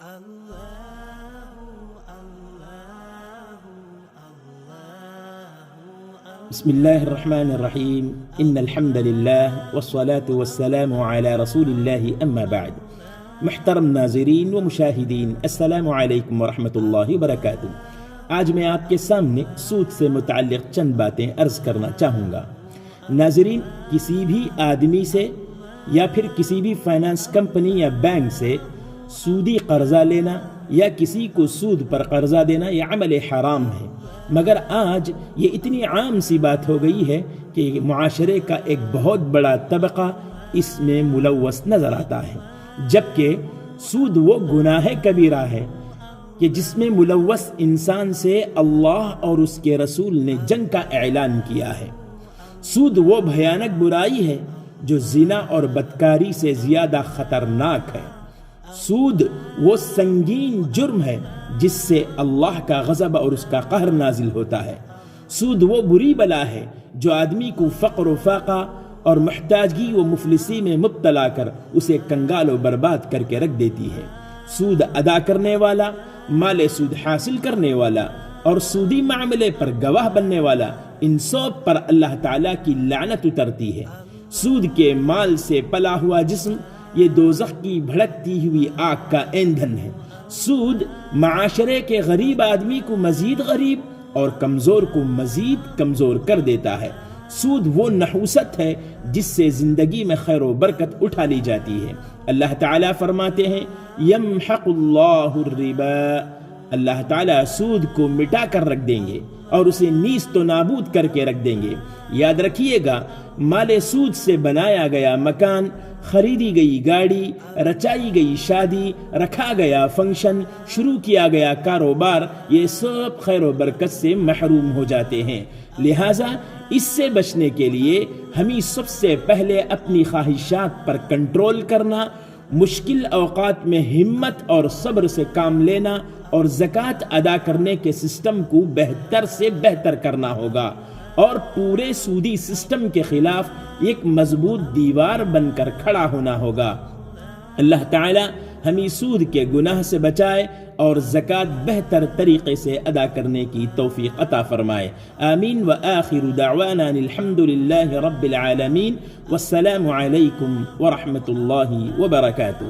بسم الله الرحمن الرحيم إن الحمد لله والصلاة والسلام على رسول الله أما بعد. محترم ناظرین و مشاہدین، السلام علیکم ورحمۃ اللہ وبرکاتہ۔ آج میں آپ کے سامنے سود سے متعلق چند باتیں عرض کرنا چاہوں گا۔ ناظرین، کسی بھی آدمی سے یا پھر کسی بھی فائنانس کمپنی یا بینک سے سودی قرضہ لینا یا کسی کو سود پر قرضہ دینا یہ عمل حرام ہے، مگر آج یہ اتنی عام سی بات ہو گئی ہے کہ معاشرے کا ایک بہت بڑا طبقہ اس میں ملوث نظر آتا ہے، جبکہ سود وہ گناہ کبیرہ ہے کہ جس میں ملوث انسان سے اللہ اور اس کے رسول نے جنگ کا اعلان کیا ہے۔ سود وہ بھیانک برائی ہے جو زنا اور بدکاری سے زیادہ خطرناک ہے۔ سود وہ سنگین جرم ہے جس سے اللہ کا غضب اور اس کا قہر نازل ہوتا ہے۔ سود وہ بری بلا ہے جو آدمی کو فقر و فاقہ اور محتاجگی و مفلسی میں مبتلا کر اسے کنگال و برباد کر کے رکھ دیتی ہے۔ سود ادا کرنے والا، مال سود حاصل کرنے والا اور سودی معاملے پر گواہ بننے والا، ان سب پر اللہ تعالیٰ کی لعنت اترتی ہے۔ سود کے مال سے پلا ہوا جسم یہ دوزخ کی بھڑکتی ہوئی آگ کا ایندھن ہے۔ سود معاشرے کے غریب آدمی کو مزید غریب اور کمزور کو مزید کمزور کر دیتا ہے۔ سود وہ نحوست ہے جس سے زندگی میں خیر و برکت اٹھا لی جاتی ہے۔ اللہ تعالیٰ فرماتے ہیں یمحق اللہ الربا، اللہ تعالیٰ سود کو مٹا کر رکھ دیں گے اور اسے نیست و نابود کر کے رکھ دیں گے۔ یاد رکھیے گا، مال سود سے بنایا گیا مکان، خریدی گئی گاڑی، رچائی گئی شادی، رکھا گیا فنکشن، شروع کیا گیا کاروبار، یہ سب خیر و برکت سے محروم ہو جاتے ہیں۔ لہٰذا اس سے بچنے کے لیے ہمیں سب سے پہلے اپنی خواہشات پر کنٹرول کرنا، مشکل اوقات میں ہمت اور صبر سے کام لینا اور زکوٰۃ ادا کرنے کے سسٹم کو بہتر سے بہتر کرنا ہوگا اور پورے سودی سسٹم کے خلاف ایک مضبوط دیوار بن کر کھڑا ہونا ہوگا۔ اللہ تعالی ہمیں سود کے گناہ سے بچائے اور زکوٰۃ بہتر طریقے سے ادا کرنے کی توفیق عطا فرمائے۔ آمین وآخر دعوانا الحمد للہ رب العالمین، والسلام علیکم ورحمۃ اللہ وبرکاتہ۔